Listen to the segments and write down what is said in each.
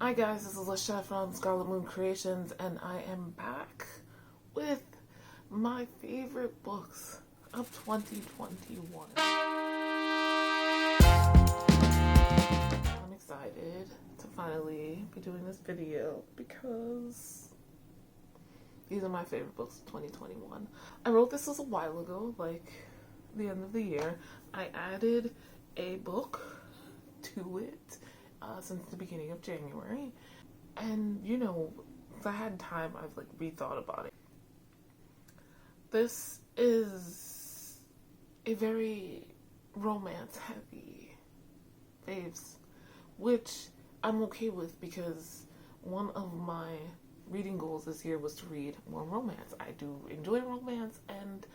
Hi guys, this is Lashette from Scarlet Moon Creations, and I am back with my favorite books of 2021. I'm excited to finally be doing this video because these are my favorite books of 2021. I wrote this a while ago, like the end of the year. I added a book to it since the beginning of January, and if I had time, I've rethought about it. This is a very romance heavy faves, which I'm okay with because one of my reading goals this year was to read more romance. I do enjoy romance, and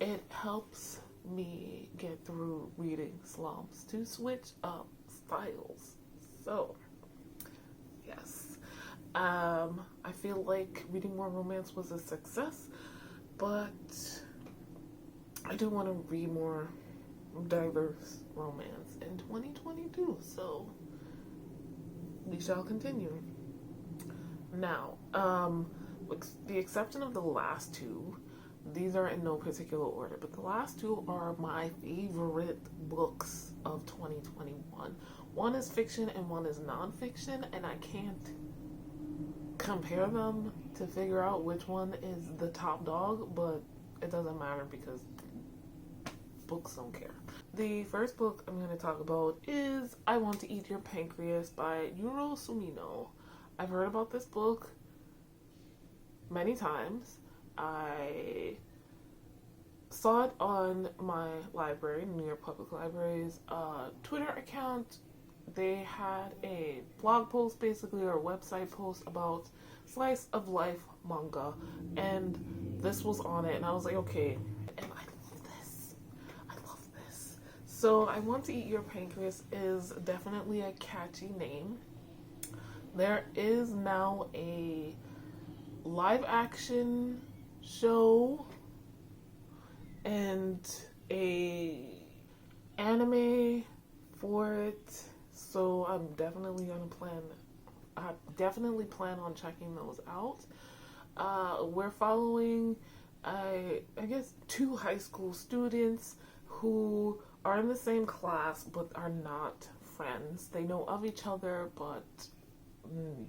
it helps me get through reading slumps to switch up styles. So, yes, I feel like reading more romance was a success, but I do want to read more diverse romance in 2022, so we shall continue. Now, with the exception of the last two, these are in no particular order, but the last two are my favorite books of 2021. One is fiction and one is nonfiction, and I can't compare them to figure out which one is the top dog, but it doesn't matter because books don't care. The first book I'm going to talk about is I Want to Eat Your Pancreas by Eurosumino. I've heard about this book many times. I saw it on my library, New York Public Library's Twitter account. They had a blog post, basically, or a website post about slice of life manga, and this was on it, and I was like, okay, and I love this. So I Want to Eat Your Pancreas is definitely a catchy name. There is now a live action show and a anime for it, so I definitely plan on checking those out. We're following I guess two high school students who are in the same class but are not friends. They know of each other but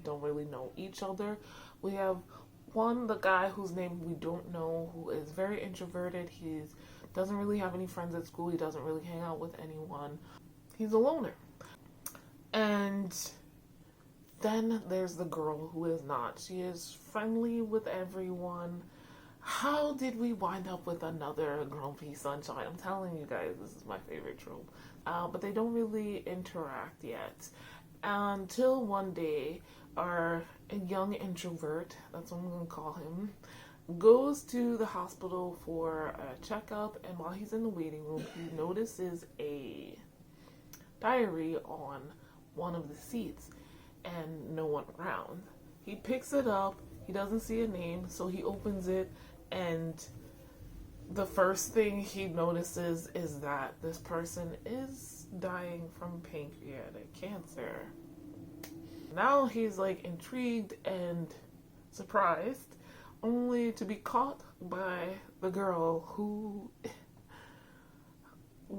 don't really know each other. We have the guy whose name we don't know, who is very introverted. He doesn't really have any friends at school. He doesn't really hang out with anyone. He's a loner. And then there's the girl who is not. She is friendly with everyone. How did we wind up with another Grumpy Sunshine? I'm telling you guys, this is my favorite trope. But they don't really interact yet. Until one day, our young introvert, that's what I'm going to call him, goes to the hospital for a checkup, and while he's in the waiting room, he notices a diary on one of the seats and no one around. He picks it up, he doesn't see a name, so he opens it, and the first thing he notices is that this person is dying from pancreatic cancer. Now he's intrigued and surprised, only to be caught by the girl who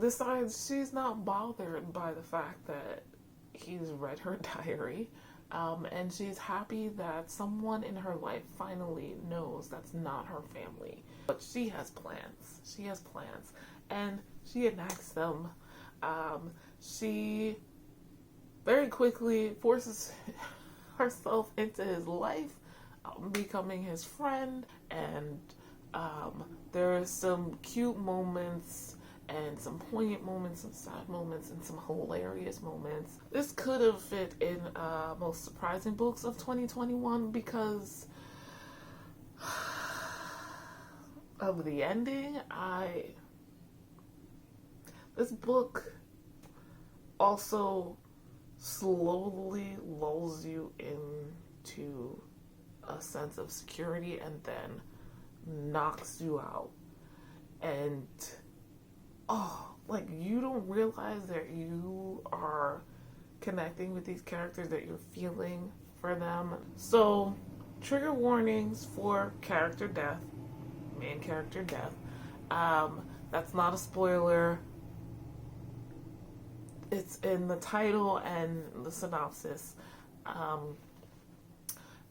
decides she's not bothered by the fact that he's read her diary, and she's happy that someone in her life finally knows that's not her family. But she has plans, and she enacts them. She very quickly forces herself into his life, becoming his friend, and there are some cute moments and some poignant moments, some sad moments, and some hilarious moments. This could have fit in most surprising books of 2021 because of the ending. This book also slowly lulls you into a sense of security and then knocks you out. And you don't realize that you are connecting with these characters, that you're feeling for them. So, trigger warnings for character death, main character death. That's not a spoiler. It's in the title and the synopsis.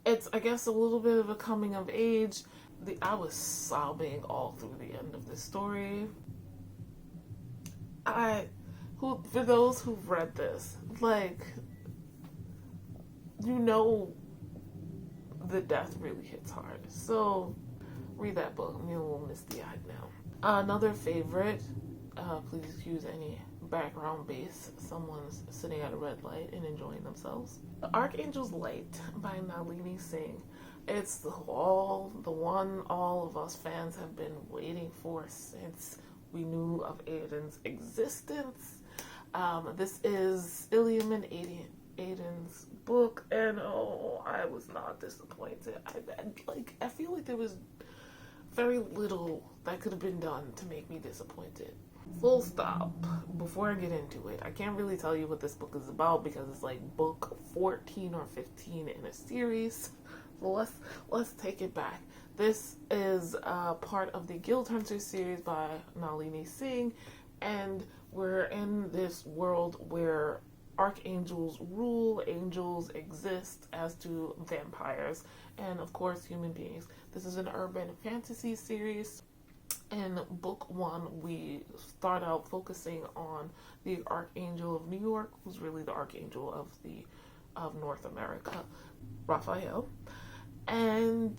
It's, I guess, a little bit of a coming of age. I was sobbing all through the end of this story. For those who've read this, like, you know, the death really hits hard. So, read that book. I'm a little misty-eyed now. Another favorite, please excuse any background bass. Someone's sitting at a red light and enjoying themselves. The Archangel's Light by Nalini Singh. It's the one all of us fans have been waiting for since we knew of Aiden's existence. This is Ilium and Aiden's book, and I was not disappointed. I feel like there was very little that could have been done to make me disappointed. Full stop. Before I get into it, I can't really tell you what this book is about because it's like book 14 or 15 in a series. So let's take it back. This is part of the Guild Hunter series by Nalini Singh, and we're in this world where archangels rule, angels exist, as do vampires, and of course human beings. This is an urban fantasy series. In book 1, we start out focusing on the Archangel of New York, who's really the Archangel of North America, Raphael, and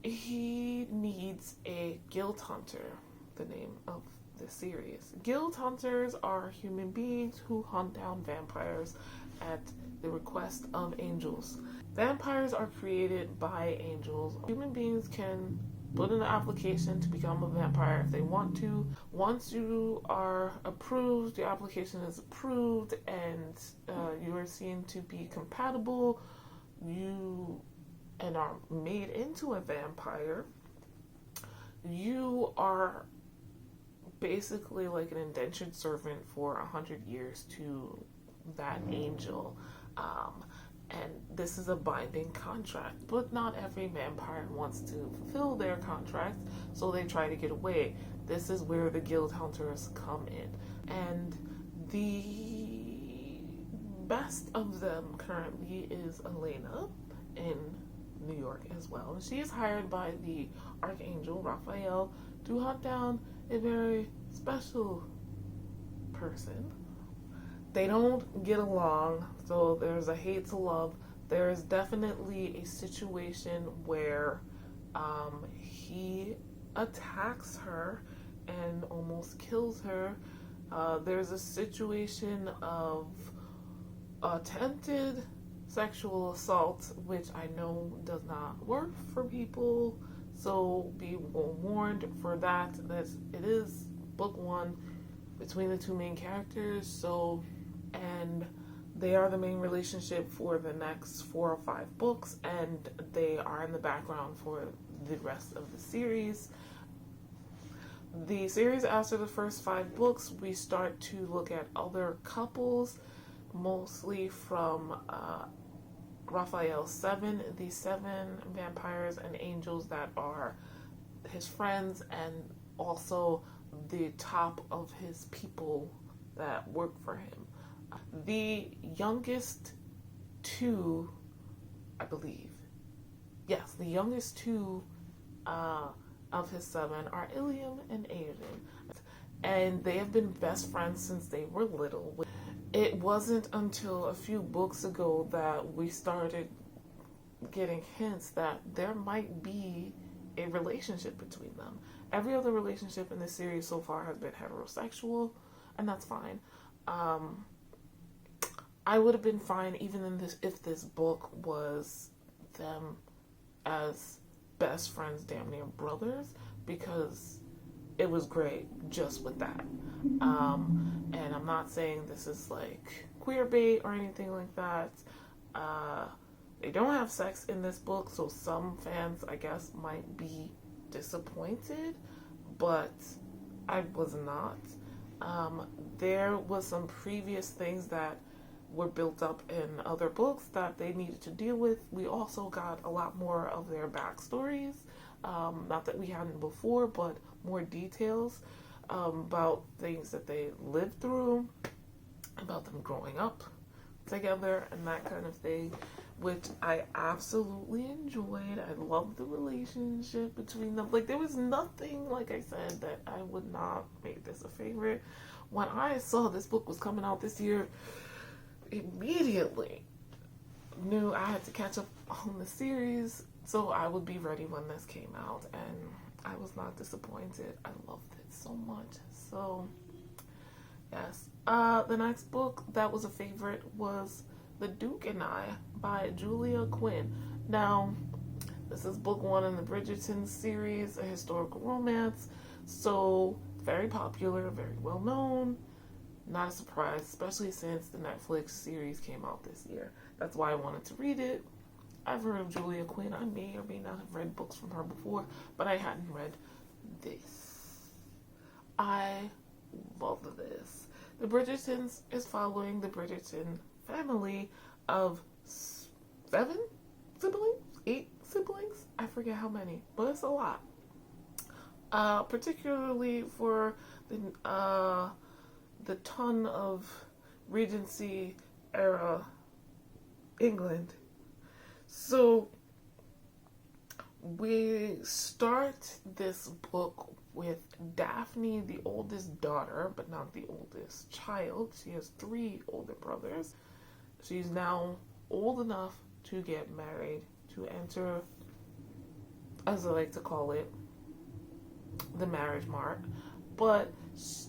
he needs a guild hunter, the name of the series. Guild hunters are human beings who hunt down vampires at the request of angels. Vampires are created by angels. Human beings can put in an application to become a vampire if they want to. Once you are approved, your application is approved, and you are seen to be compatible, and are made into a vampire, you are basically like an indentured servant for 100 years to that angel. And this is a binding contract, but not every vampire wants to fulfill their contract, so they try to get away. This is where the guild hunters come in. And the best of them currently is Elena in New York as well. And she is hired by the Archangel, Raphael, to hunt down a very special person. They don't get along, so there's a hate to love. There is definitely a situation where he attacks her and almost kills her. There's a situation of attempted sexual assault, which I know does not work for people, so be warned for that. It is book 1 between the two main characters, and they are the main relationship for the next 4 or 5 books, and they are in the background for the rest of the series. The series, after the first 5 books, we start to look at other couples, mostly from Raphael's 7, the 7 vampires and angels that are his friends, and also the top of his people that work for him. The youngest 2, I believe, yes, the youngest 2 of his 7 are Ilium and Aiden, and they have been best friends since they were little. It wasn't until a few books ago that we started getting hints that there might be a relationship between them. Every other relationship in this series so far has been heterosexual, and that's fine. I would have been fine even if this book was them as best friends, damn near brothers, because it was great just with that. And I'm not saying this is like queer bait or anything like that. They don't have sex in this book, so some fans, I guess, might be disappointed, but I was not. There was some previous things that were built up in other books that they needed to deal with. We also got a lot more of their backstories. Not that we hadn't before, but more details about things that they lived through, about them growing up together and that kind of thing, which I absolutely enjoyed. I loved the relationship between them. Like, there was nothing, like I said, that I would not make this a favorite. When I saw this book was coming out this year, immediately knew I had to catch up on the series so I would be ready when this came out, and I was not disappointed. I loved it so much. So yes. The next book that was a favorite was The Duke and I by Julia Quinn. Now, this is book 1 in the Bridgerton series, a historical romance. So, very popular, very well known. Not a surprise, especially since the Netflix series came out this year. That's why I wanted to read it. I've heard of Julia Quinn. I may or may not have read books from her before, but I hadn't read this. I love this. The Bridgertons is following the Bridgerton family of 7 siblings? 8 siblings? I forget how many, but it's a lot. Particularly for the ton of Regency era England. So we start this book with Daphne, the oldest daughter, but not the oldest child. She has 3 older brothers. She's now old enough to get married, to enter, as I like to call it, the marriage mart. But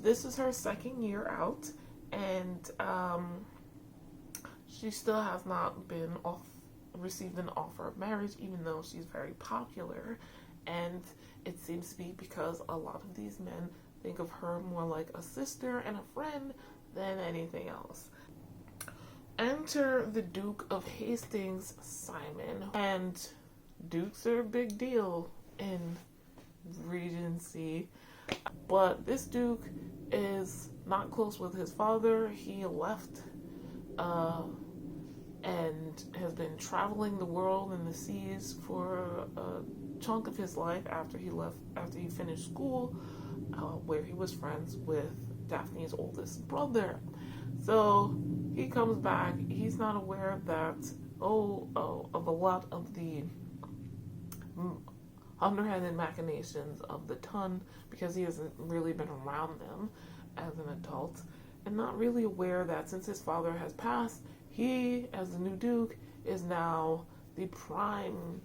this is her 2nd year out, and she still has not been received an offer of marriage, even though she's very popular. And it seems to be because a lot of these men think of her more like a sister and a friend than anything else. Enter the Duke of Hastings, Simon. And dukes are a big deal in Regency. But this duke is not close with his father. He left and has been traveling the world and the seas for a chunk of his life after he finished school, where he was friends with Daphne's oldest brother. So he comes back. He's not aware that of a lot of the underhanded machinations of the ton, because he hasn't really been around them as an adult, and not really aware that since his father has passed, he, as the new duke, is now the prime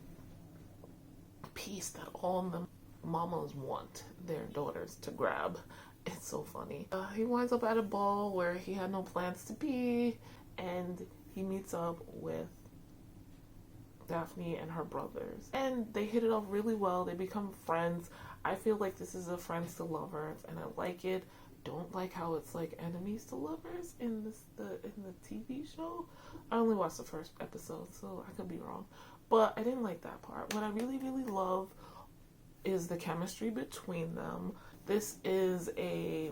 piece that all the mamas want their daughters to grab. It's so funny. He winds up at a ball where he had no plans to be, and he meets up with Daphne and her brothers, and they hit it off really well. They become friends. I feel like this is a friends to lovers, and I like it. Don't like how it's like enemies to lovers in the TV show. I only watched the first episode, so I could be wrong, but I didn't like that part. What I really love is the chemistry between them. This is a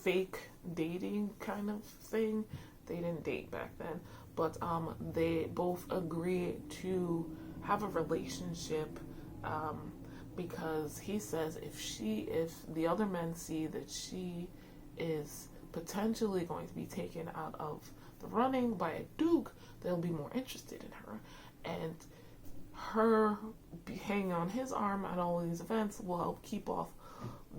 fake dating kind of thing. They didn't date back then, but they both agree to have a relationship, because he says if the other men see that she is potentially going to be taken out of the running by a duke, they'll be more interested in her, and her hanging on his arm at all these events will help keep off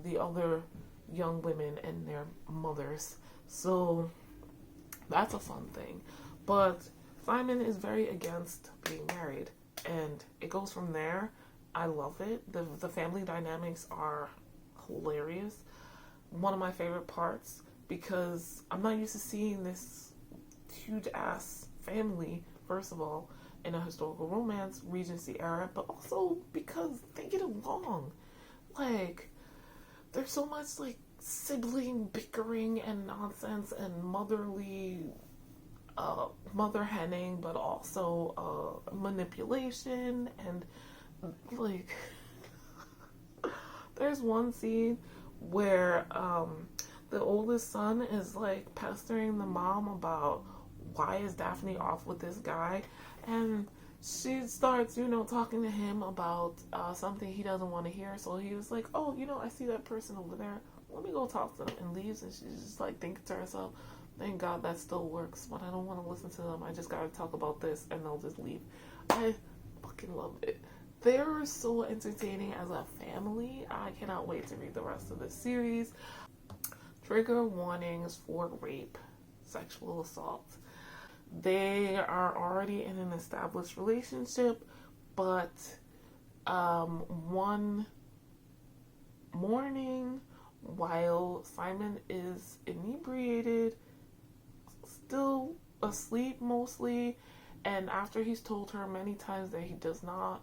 the other young women and their mothers. So that's a fun thing. But Simon is very against being married, and it goes from there. I love it. The family dynamics are hilarious. One of my favorite parts, because I'm not used to seeing this huge ass family, first of all, in a historical romance, Regency era, but also because they get along. Like, there's so much like sibling bickering and nonsense and motherly mother henning, but also manipulation, and like there's one scene where the oldest son is like pestering the mom about why is Daphne off with this guy? And she starts, talking to him about something he doesn't want to hear. So he was like, oh, I see that person over there. Let me go talk to them, and leaves. And she's just like thinking to herself, thank God that still works, but I don't want to listen to them. I just got to talk about this, and they'll just leave. I fucking love it. They're so entertaining as a family. I cannot wait to read the rest of the series. Trigger warnings for rape, sexual assault. They are already in an established relationship, but one morning, while Simon is inebriated, still asleep mostly, and after he's told her many times that he does not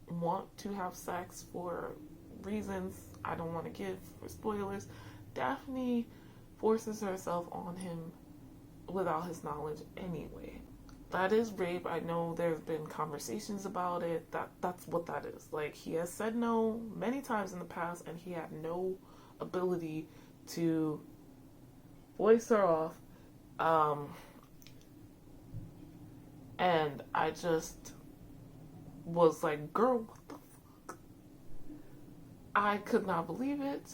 want to have sex for reasons I don't want to give for spoilers, Daphne forces herself on him without his knowledge anyway. That is rape. I know there's been conversations about it. That's what that is. Like, he has said no many times in the past, and he had no ability to voice her off. And I just was like, girl, what the fuck? I could not believe it.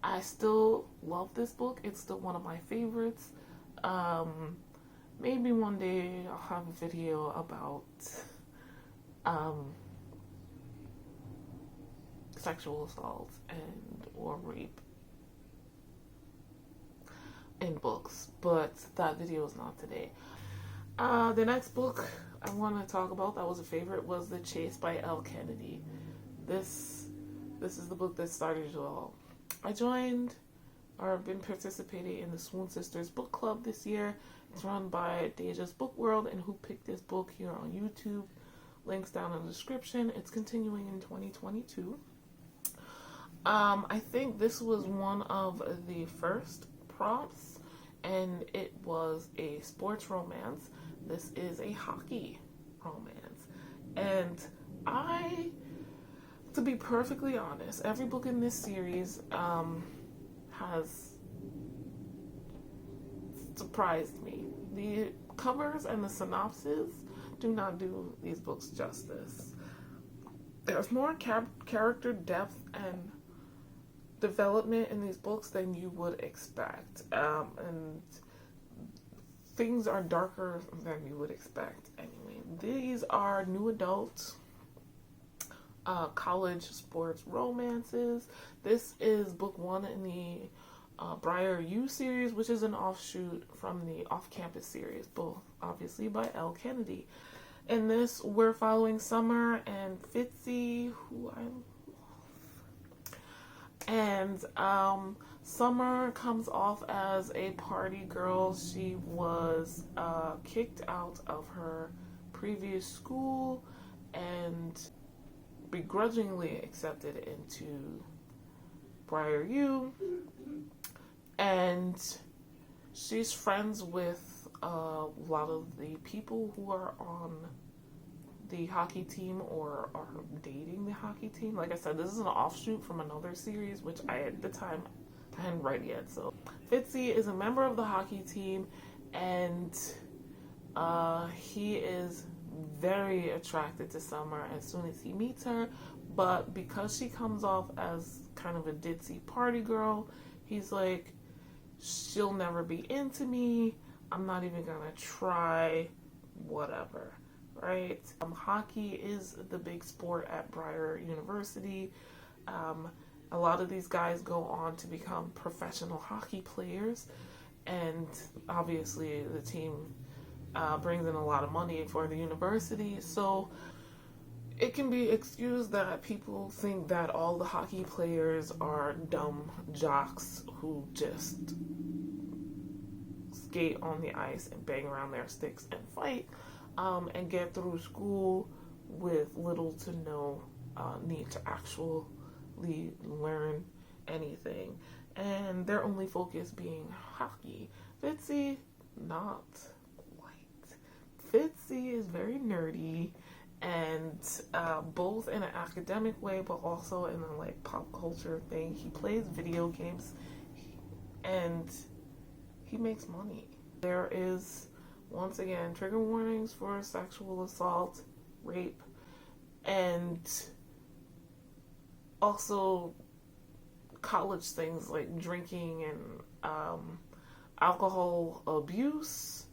I still love this book. It's still one of my favorites. Maybe one day I'll have a video about sexual assault and or rape in books, but that video is not today. The next book I want to talk about that was a favorite was The Chase by Elle Kennedy. This is the book that started it all. I joined or been participating in the Swoon Sisters book club this year. It's run by Deja's Book World and Who Picked This Book here on YouTube. Links down in the description. It's continuing in 2022. I think this was one of the first prompts, and it was a sports romance. This is a hockey romance. And to be perfectly honest, every book in this series has surprised me. The covers and the synopsis do not do these books justice. There's more character depth and development in these books than you would expect. And things are darker than you would expect anyway. These are new adult college sports romances. This is book one in the Briar U series, which is an offshoot from the off-campus series, both obviously by Elle Kennedy. In this, we're following Summer and Fitzy, who I love. And Summer comes off as a party girl. She was kicked out of her previous school and begrudgingly accepted into Briar U. And she's friends with a lot of the people who are on the hockey team or are dating the hockey team. Like I said, this is an offshoot from another series, which at the time I hadn't read yet. So Fitzy is a member of the hockey team, and he is very attracted to Summer as soon as he meets her. But because she comes off as kind of a ditzy party girl, he's like, she'll never be into me. I'm not even gonna try, whatever, right? Hockey is the big sport at Briar University. A lot of these guys go on to become professional hockey players, and obviously the team brings in a lot of money for the university, so it can be excused that people think that all the hockey players are dumb jocks who just skate on the ice and bang around their sticks and fight, and get through school with little to no need to actually learn anything, and their only focus being hockey. Fitzy, not quite. Fitzy is very nerdy, and both in an academic way, but also in a like pop culture thing. He plays video games, and he makes money. There is once again, trigger warnings for sexual assault, rape, and also college things like drinking and alcohol abuse,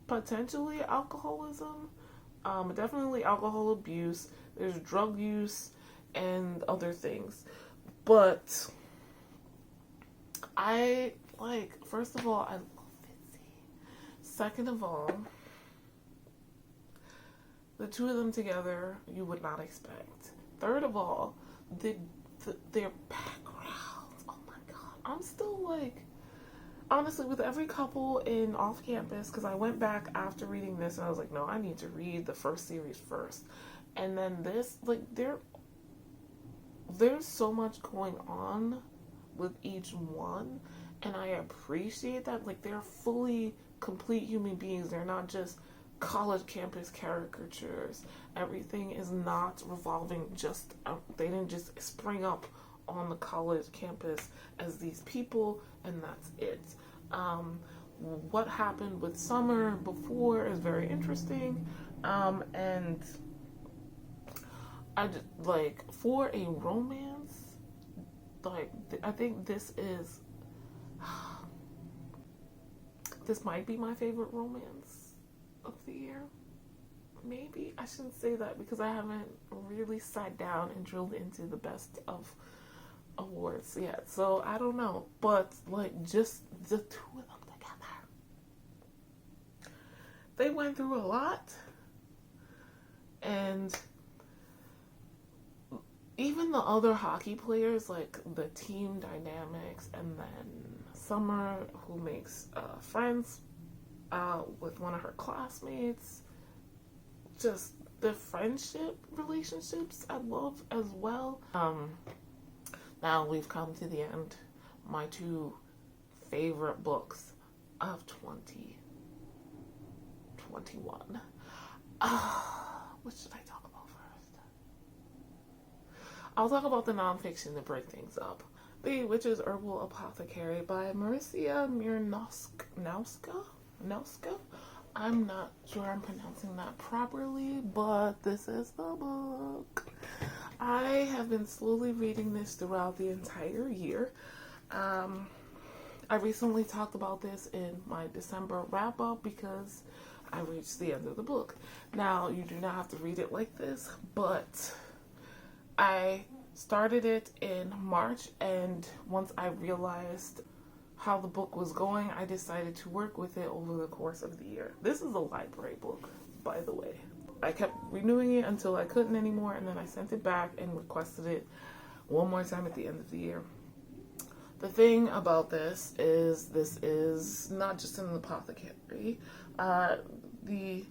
potentially alcoholism, definitely alcohol abuse. There's drug use and other things. But first of all, I love Fitzy. Second of all, the two of them together, you would not expect. Third of all, their backgrounds. Oh my god. I'm still honestly, with every couple in off campus, because I went back after reading this and I was like, no, I need to read the first series first. And then this, there's so much going on with each one, and I appreciate that. They're fully complete human beings. They're not just college campus caricatures. Everything is not revolving just, they didn't just spring up on the college campus as these people, and that's it. What happened with Summer before is very interesting, and I just, for a romance, I think this might be my favorite romance of the year. Maybe I shouldn't say that because I haven't really sat down and drilled into the best of awards yet, so I don't know. But just the two of them together, they went through a lot, and even the other hockey players, the team dynamics, and then Summer, who makes friends with one of her classmates, just the friendship relationships I love as well. Now we've come to the end. My two favorite books of 2021. What should I talk about first? I'll talk about the nonfiction to break things up. The Witch's Herbal Apothecary by Marisia Miernowska. I'm not sure I'm pronouncing that properly, but this is the book. I have been slowly reading this throughout the entire year. I recently talked about this in my December wrap-up because I reached the end of the book. Now, you do not have to read it like this, but I started it in March, and once I realized how the book was going, I decided to work with it over the course of the year. This is a library book, by the way. I kept renewing it until I couldn't anymore, and then I sent it back and requested it one more time at the end of the year. The thing about this is not just an apothecary. The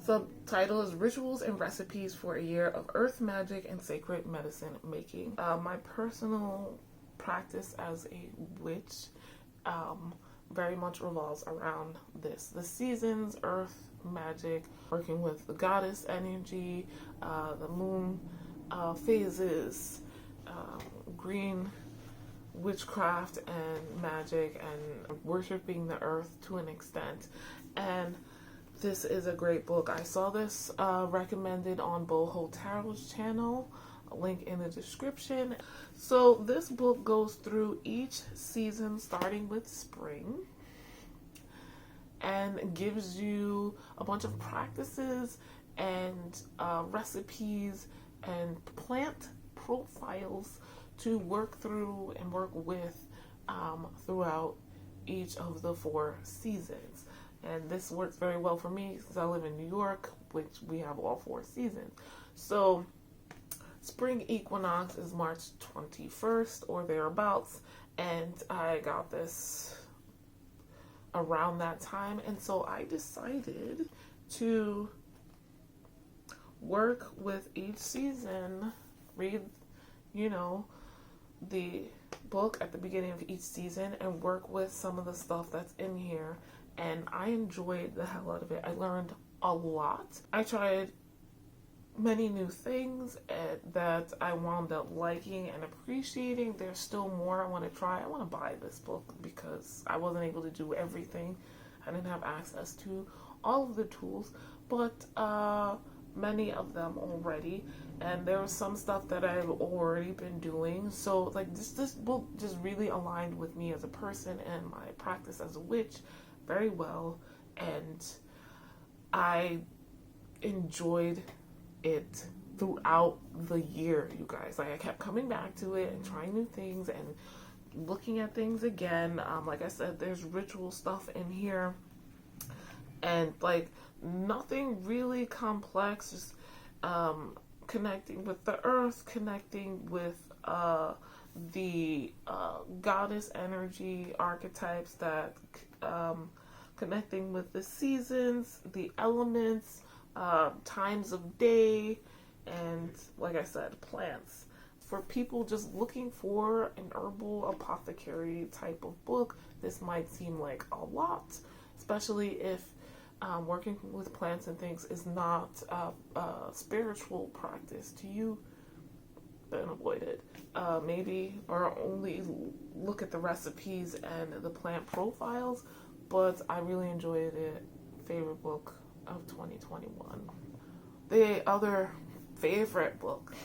subtitle is Rituals and Recipes for a Year of Earth Magic and Sacred Medicine Making. My personal practice as a witch very much revolves around this. The seasons, earth magic, working with the goddess energy, the moon phases, green witchcraft and magic, and worshiping the earth to an extent. And this is a great book. I saw this recommended on Boho Tarot's channel, a link in the description. So this book goes through each season starting with spring and gives you a bunch of practices and recipes and plant profiles to work through and work with throughout each of the 4 seasons. And this works very well for me because I live in New York, which we have all 4 seasons. So spring equinox is March 21st or thereabouts, and I got this around that time, and so I decided to work with each season, read, the book at the beginning of each season and work with some of the stuff that's in here, and I enjoyed the hell out of it. I learned a lot. I tried many new things that I wound up liking and appreciating. There's still more I want to try. I want to buy this book because I wasn't able to do everything I didn't have access to all of the tools, but many of them already. And there was some stuff that I've already been doing. So like this book just really aligned with me as a person and my practice as a witch very well. And I enjoyed it throughout the year, you guys. Like I kept coming back to it and trying new things and looking at things again. Like I said, there's ritual stuff in here, and like nothing really complex, just connecting with the earth, connecting with the goddess energy archetypes, that connecting with the seasons, the elements, times of day, and like I said, plants. For people just looking for an herbal apothecary type of book, this might seem like a lot, especially if working with plants and things is not a spiritual practice to you. Then avoid it. Maybe, or only look at the recipes and the plant profiles. But I really enjoyed it. Favorite book of 2021. The other favorite book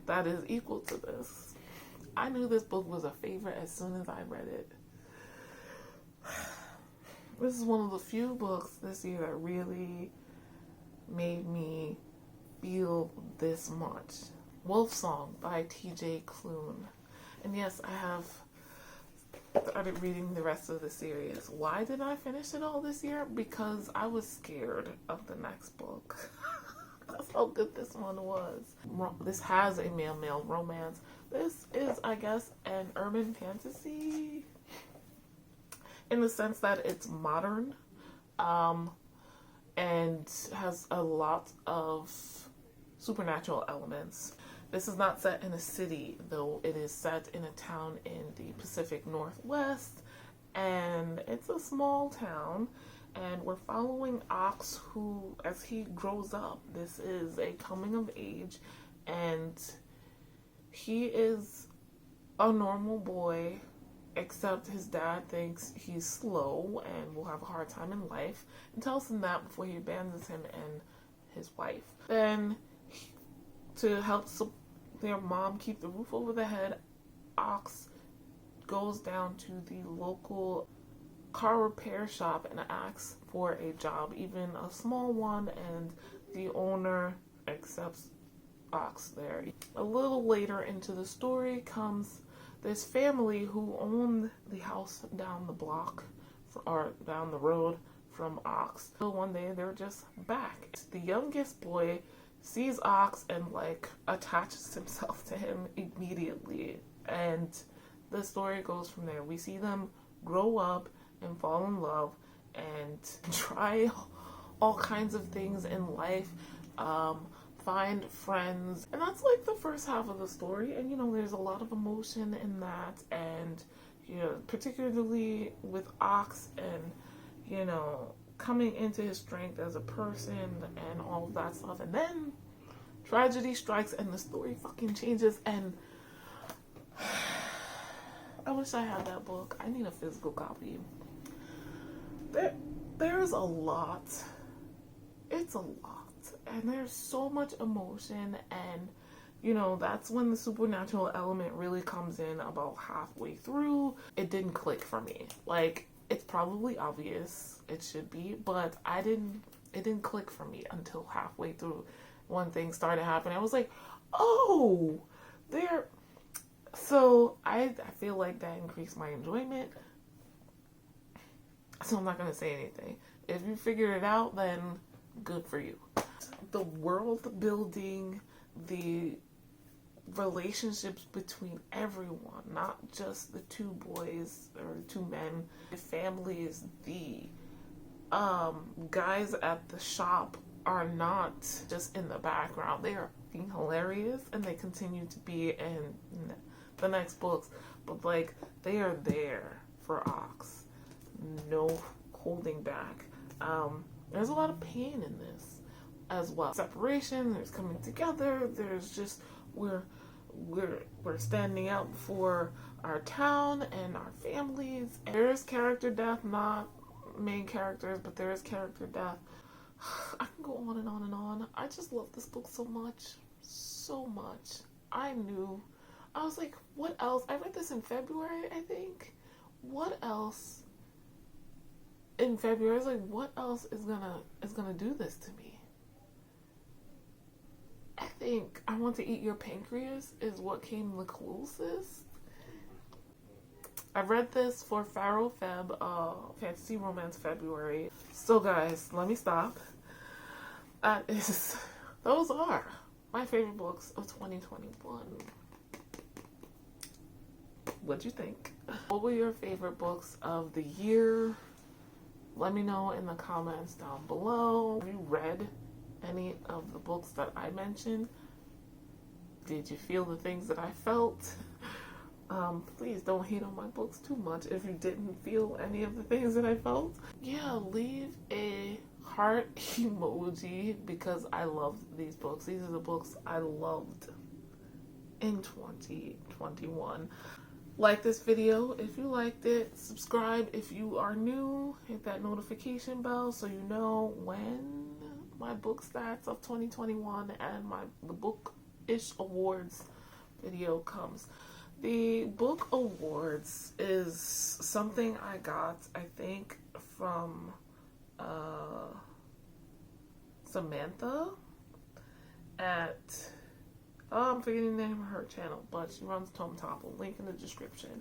that is equal to this. I knew this book was a favorite as soon as I read it. This is one of the few books this year that really made me feel this much. Wolfsong by T.J. Klune. And yes, I have started reading the rest of the series. Why did I finish it all this year? Because I was scared of the next book. That's how good this one was. This has a male-male romance. This is, I guess, an urban fantasy in the sense that it's modern, and has a lot of supernatural elements. This is not set in a city, though it is set in a town in the Pacific Northwest, and it's a small town, and we're following Ox, who, as he grows up, this is a coming of age, and he is a normal boy, except his dad thinks he's slow and will have a hard time in life, and tells him that before he abandons him and his wife. Then, to help their mom keep the roof over their head, Ox goes down to the local car repair shop and asks for a job, even a small one, and the owner accepts Ox there. A little later into the story comes this family who owned the house down the block, or down the road from Ox. So one day they're just back. The youngest boy sees Ox and like attaches himself to him immediately, and the story goes from there. We see them grow up and fall in love and try all kinds of things in life, find friends, and that's like the first half of the story. And you know, there's a lot of emotion in that, and you know, particularly with Ox, and you know, coming into his strength as a person and all of that stuff. And then tragedy strikes and the story fucking changes, and I wish I had that book. I need a physical copy. There's a lot. It's a lot. And there's so much emotion, and you know, that's when the supernatural element really comes in about halfway through. It didn't click for me. Like, it's probably obvious, it should be, but it didn't click for me until halfway through. When things started happening, I was like, oh, there. So I feel like that increased my enjoyment. So I'm not going to say anything. If you figure it out, then good for you. The world building, the relationships between everyone, not just the two boys or the two men. The families, the guys at the shop are not just in the background. They are being hilarious, and they continue to be in the next books. But like, they are there for Ox. No holding back. There's a lot of pain in this as well. Separation, there's coming together, there's just we're standing up for our town and our families. There's character death, not main characters, but there is character death. I can go on and on and on. I just love this book so much. So much. I was like, what else? I read this in February, I think. What else in February? I was like, what else is gonna do this to me? I think I Want to Eat Your Pancreas is what came the closest. I read this for Pharaoh Feb, Fantasy Romance February. So guys, let me stop. Those are my favorite books of 2021. What'd you think? What were your favorite books of the year? Let me know in the comments down below. Have you read any of the books that I mentioned? Did you feel the things that I felt? Please don't hate on my books too much if you didn't feel any of the things that I felt. Yeah, leave a heart emoji because I loved these books. These are the books I loved in 2021. Like this video if you liked it. Subscribe if you are new. Hit that notification bell so you know when my book stats of 2021 and the book-ish awards video comes. The book awards is something I got, I think, from Samantha at, I'm forgetting the name of her channel, but she runs Tome Topple, link in the description.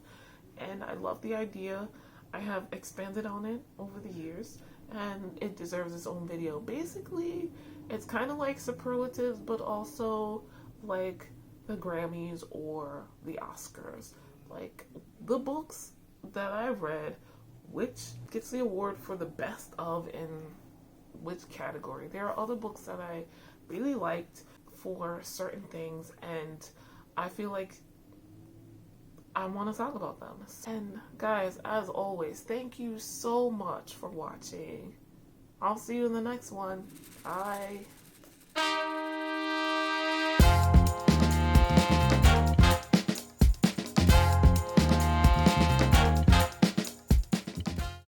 And I love the idea. I have expanded on it over the years, and it deserves its own video. Basically, it's kind of like superlatives, but also like the Grammys or the Oscars. Like the books that I've read, which gets the award for the best of in which category. There are other books that I really liked for certain things, and I feel like I want to talk about them. And guys, as always, thank you so much for watching. I'll see you in the next one. Bye.